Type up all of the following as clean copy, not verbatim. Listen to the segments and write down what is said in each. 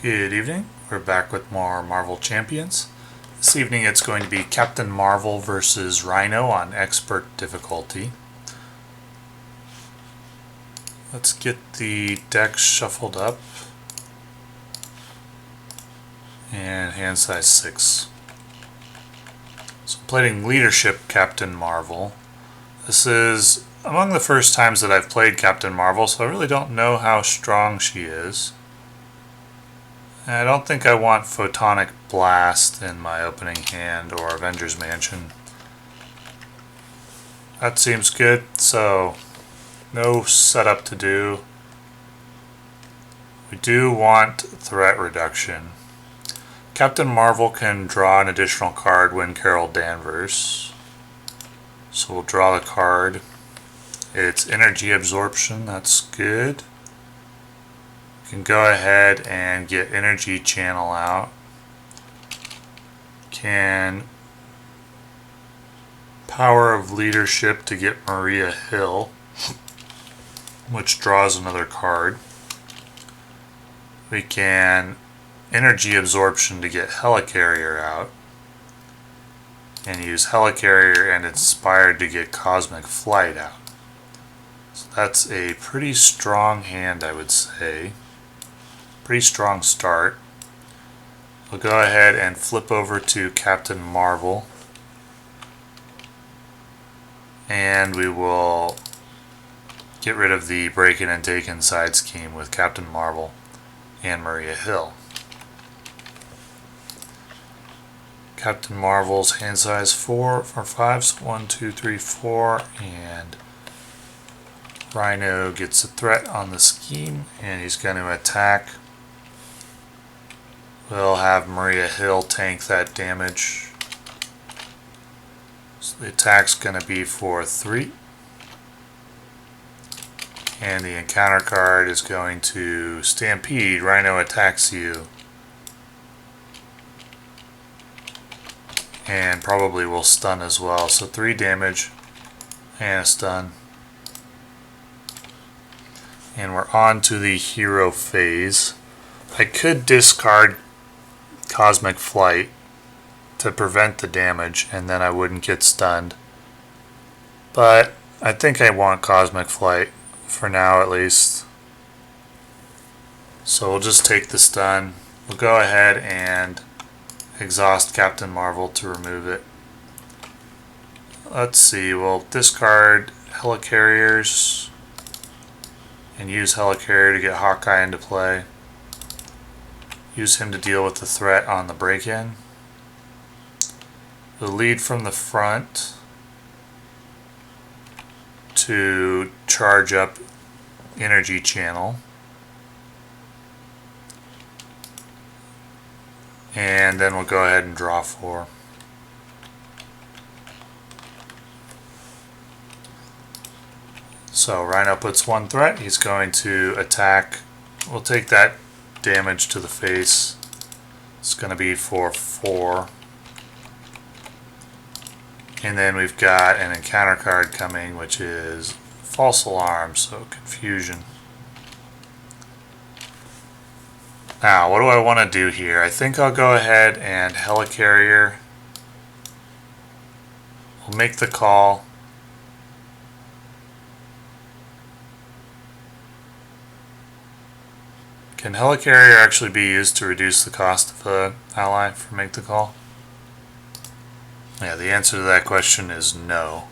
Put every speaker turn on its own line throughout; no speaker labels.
Good evening. We're back with more Marvel Champions. This evening it's going to be Captain Marvel versus Rhino on Expert difficulty. Let's get the deck shuffled up. And hand size 6. So I'm playing Leadership Captain Marvel. This is among the first times that I've played Captain Marvel, so I really don't know how strong she is. I don't think I want Photonic Blast in my opening hand or Avengers Mansion. That seems good, so no setup to do. We do want threat reduction. Captain Marvel can draw an additional card when Carol Danvers. So we'll draw the card. It's energy absorption, that's good. Can go ahead and get energy channel out. Can power of leadership to get Maria Hill, which draws another card. We can energy absorption to get Helicarrier out, and use Helicarrier and Inspired to get Cosmic Flight out. So that's a pretty strong hand, I would say. Pretty strong start. We'll go ahead and flip over to Captain Marvel, and we will get rid of the break-in and take-in side scheme with Captain Marvel and Maria Hill. Captain Marvel's hand size 4 for 5, so 1, 2, 3, 4, and Rhino gets a threat on the scheme, and he's going to attack. We'll have Maria Hill tank that damage. So the attack's going to be for 3. And the encounter card is going to Stampede. Rhino attacks you. And probably will stun as well. So 3 damage and a stun. And we're on to the hero phase. I could discard Cosmic Flight to prevent the damage, and then I wouldn't get stunned. But I think I want Cosmic Flight for now, at least. So we'll just take the stun. We'll go ahead and exhaust Captain Marvel to remove it. Let's see, we'll discard Helicarriers and use Helicarrier to get Hawkeye into play. Use him to deal with the threat on the break-in. We'll lead from the front to charge up energy channel. And then we'll go ahead and draw 4. So Rhino puts 1 threat. He's going to attack. We'll take that damage to the face. It's going to be for 4. And then we've got an encounter card coming, which is False Alarm, so Confusion. Now, what do I want to do here? I think I'll go ahead and Helicarrier. We'll make the call. Can Helicarrier actually be used to reduce the cost of an ally for make the call? Yeah, the answer to that question is no.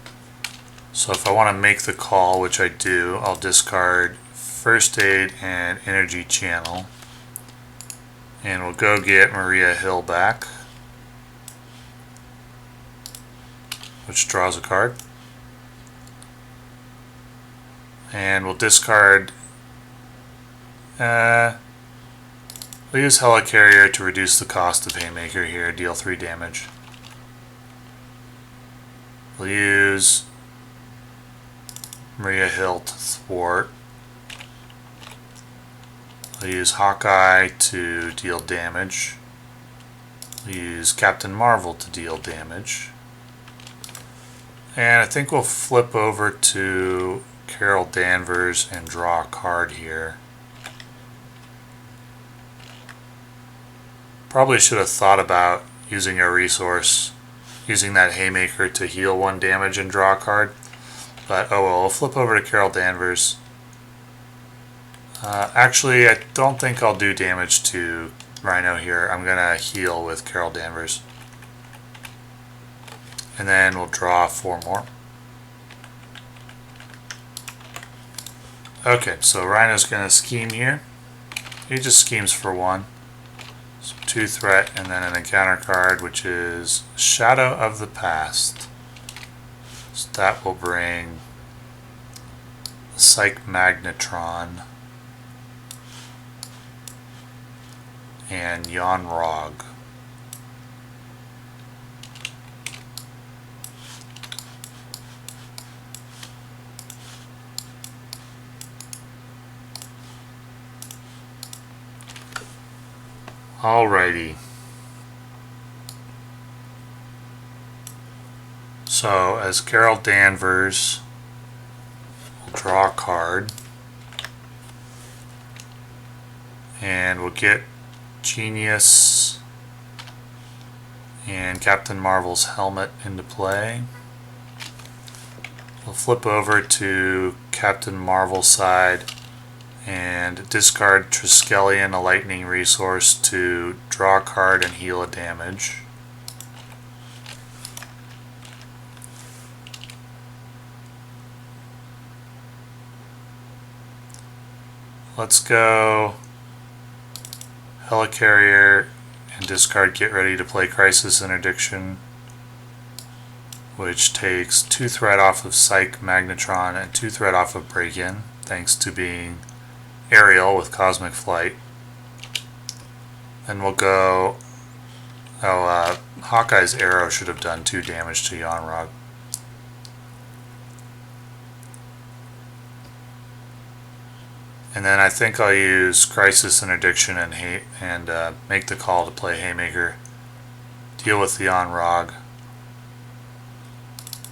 So if I want to make the call, which I do, I'll discard First Aid and Energy Channel. And we'll go get Maria Hill back, which draws a card. And we'll discard... we'll use Helicarrier to reduce the cost of Haymaker here, deal 3 damage. We'll use Maria Hill to thwart. We'll use Hawkeye to deal damage. We'll use Captain Marvel to deal damage. And I think we'll flip over to Carol Danvers and draw a card here. Probably should have thought about using a resource, using that Haymaker to heal 1 damage and draw a card. But oh well, we'll flip over to Carol Danvers. Actually, I don't think I'll do damage to Rhino here. I'm going to heal with Carol Danvers. And then we'll draw 4 more. Okay, so Rhino's going to scheme here. He just schemes for 1. So 2 threat and then an encounter card, which is Shadow of the Past. So that will bring Psych Magnetron and Yon Rog. Alrighty. So as Carol Danvers, we'll draw a card. And we'll get Genius and Captain Marvel's helmet into play. We'll flip over to Captain Marvel's side and discard Triskelion, a lightning resource, to draw a card and heal a damage. Let's go Helicarrier and discard Get Ready to play Crisis Interdiction, which takes 2 threat off of Psych Magnetron and 2 threat off of Break-In, thanks to being aerial with Cosmic Flight. Then we'll go... Hawkeye's arrow should have done 2 damage to Yonrog. And then I think I'll use Crisis Interdiction and make the call to play Haymaker. Deal with the Yonrog.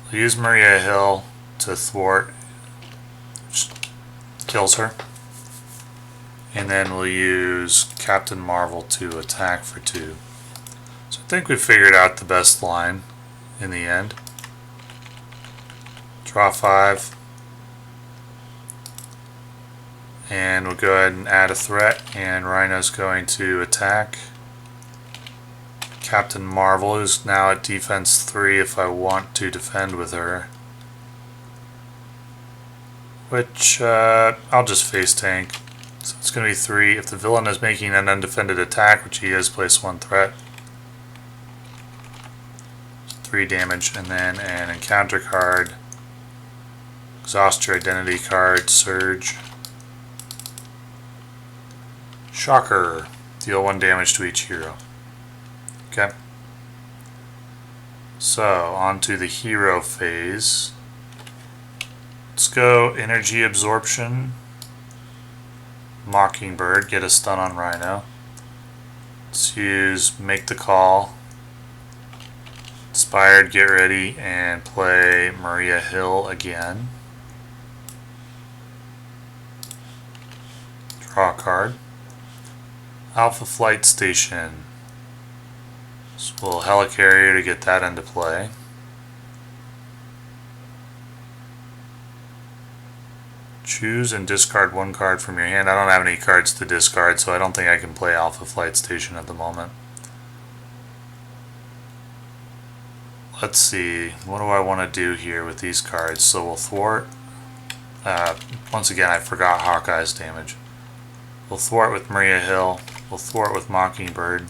I'll use Maria Hill to thwart, which kills her. And then we'll use Captain Marvel to attack for 2. So I think we figured out the best line in the end. Draw 5. And we'll go ahead and add a threat, and Rhino's going to attack Captain Marvel, who's now at defense 3 if I want to defend with her. Which I'll just face tank. So it's going to be 3. If the villain is making an undefended attack, which he is, place 1 threat. 3 damage, and then an encounter card. Exhaust your identity card, Surge. Shocker. Deal 1 damage to each hero. Okay. So, on to the hero phase. Let's go Energy Absorption. Mockingbird, get a stun on Rhino. Let's use Make the Call. Inspired, get ready, and play Maria Hill again. Draw a card. Alpha Flight Station. So we'll Helicarrier to get that into play. Choose and discard 1 card from your hand. I don't have any cards to discard, so I don't think I can play Alpha Flight Station at the moment. Let's see, what do I want to do here with these cards? So we'll thwart. Once again, I forgot Hawkeye's damage. We'll thwart with Maria Hill. We'll thwart with Mockingbird.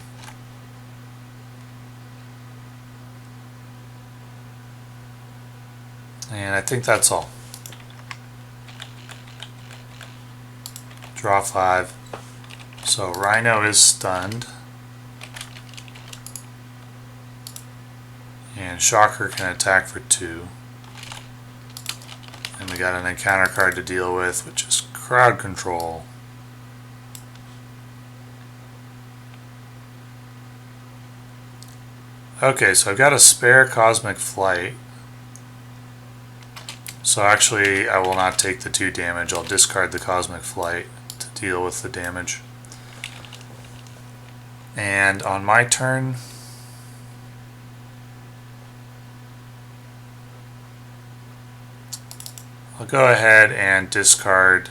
And I think that's all. Draw 5. So Rhino is stunned. And Shocker can attack for 2. And we got an encounter card to deal with, which is Crowd Control. Okay, so I've got a spare Cosmic Flight. So actually, I will not take the 2 damage. I'll discard the Cosmic Flight to deal with the damage. And on my turn, I'll go ahead and discard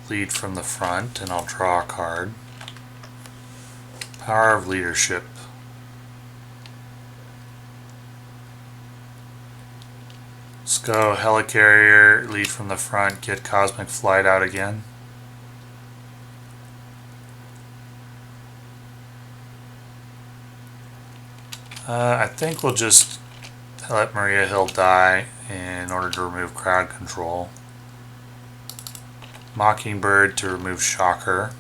Lead from the front, and I'll draw a card. Power of Leadership. Let's go Helicarrier, Lead from the front, get Cosmic Flight out again. I think we'll just let Maria Hill die in order to remove crowd control. Mockingbird to remove Shocker.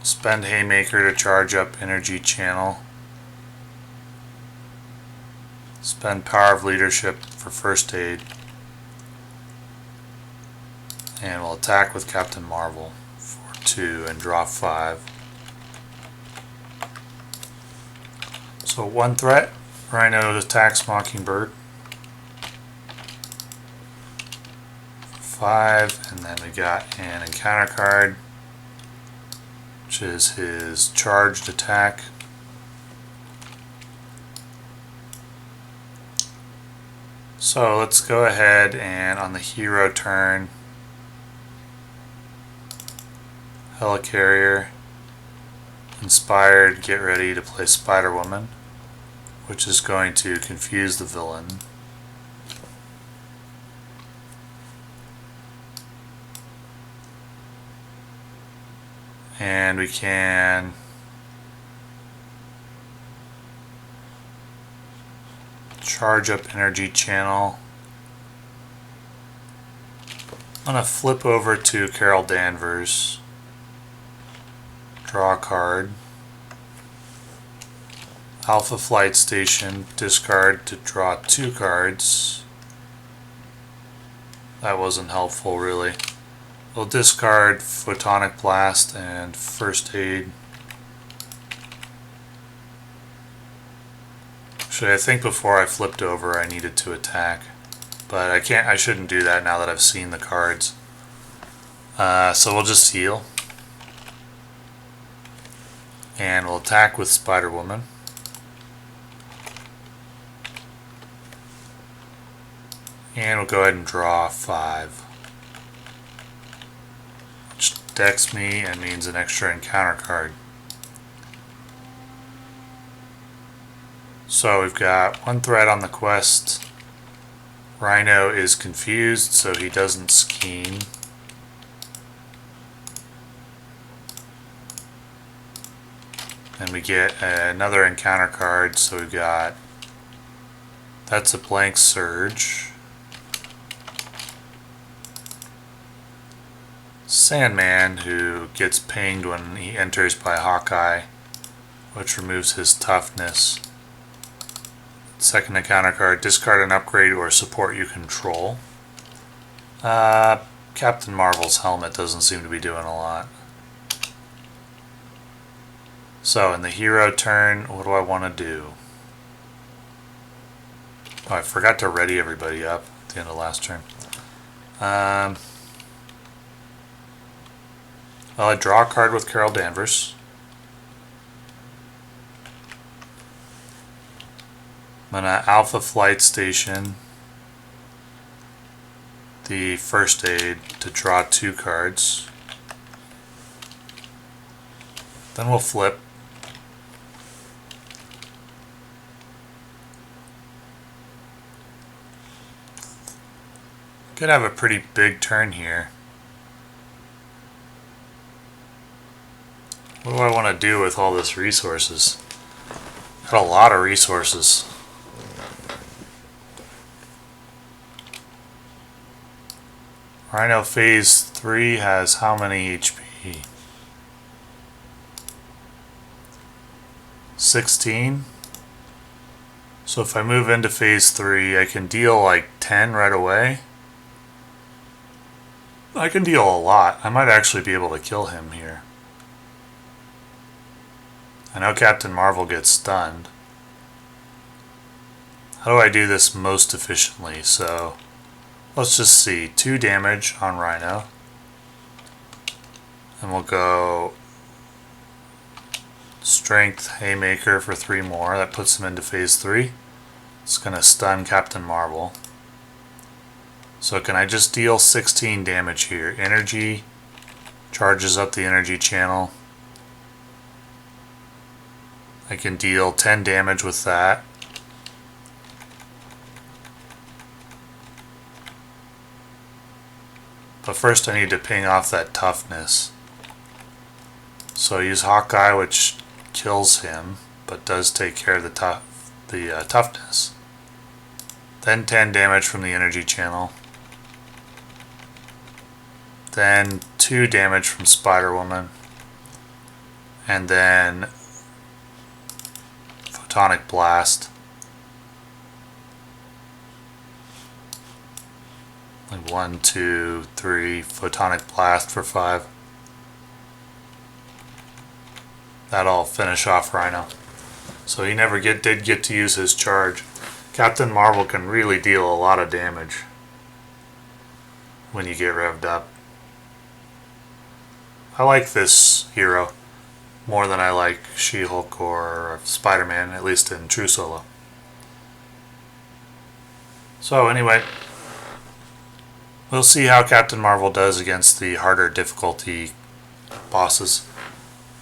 Spend Haymaker to charge up Energy Channel. Spend Power of Leadership for First Aid. And we'll attack with Captain Marvel for 2 and draw 5. So 1 threat, Rhino attacks Mockingbird. 5, and then we got an encounter card, which is his charged attack. So let's go ahead and on the hero turn, Helicarrier, Inspired, get ready to play Spider-Woman, which is going to confuse the villain. And we can charge up Energy Channel. I'm going to flip over to Carol Danvers, draw a card. Alpha Flight Station, discard to draw 2 cards. That wasn't helpful really. We'll discard Photonic Blast and First Aid. Actually, I think before I flipped over I needed to attack. But I shouldn't do that now that I've seen the cards. So we'll just heal. And we'll attack with Spider-Woman. And we'll go ahead and draw 5. Which decks me and means an extra encounter card. So we've got 1 threat on the quest. Rhino is confused, so he doesn't scheme. And we get another encounter card, so we've got, that's a blank Surge. Sandman, who gets pinged when he enters by Hawkeye, which removes his toughness. Second encounter card, discard an upgrade or support you control. Captain Marvel's helmet doesn't seem to be doing a lot. So in the hero turn, what do I want to do? Oh, I forgot to ready everybody up at the end of last turn. Well, I draw a card with Carol Danvers. I'm going to Alpha Flight Station the First Aid to draw 2 cards. Then we'll flip. Could have a pretty big turn here. What do I want to do with all this resources? Got a lot of resources. Rhino Phase 3 has how many HP? 16? So if I move into Phase 3, I can deal like 10 right away. I can deal a lot. I might actually be able to kill him here. I know Captain Marvel gets stunned. How do I do this most efficiently? So let's just see. 2 damage on Rhino. And we'll go Strength Haymaker for 3 more. That puts him into phase 3. It's going to stun Captain Marvel. So can I just deal 16 damage here? Energy charges up the energy channel. I can deal 10 damage with that. But first I need to ping off that toughness. So I use Hawkeye, which kills him, but does take care of the toughness. Then 10 damage from the energy channel. Then 2 damage from Spider-Woman. And then Photonic Blast. Like 1, 2, 3, Photonic Blast for 5. That'll finish off Rhino. So he never did get to use his charge. Captain Marvel can really deal a lot of damage when you get revved up. I like this hero more than I like She-Hulk or Spider-Man, at least in True Solo. So anyway, we'll see how Captain Marvel does against the harder difficulty bosses.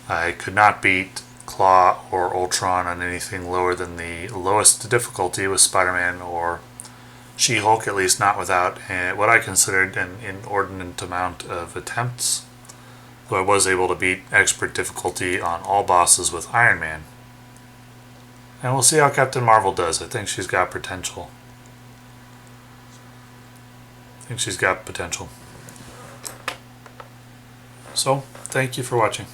I could not beat Claw or Ultron on anything lower than the lowest difficulty with Spider-Man or She-Hulk, at least not without what I considered an inordinate amount of attempts. Though I was able to beat expert difficulty on all bosses with Iron Man. And we'll see how Captain Marvel does. I think she's got potential. So, thank you for watching.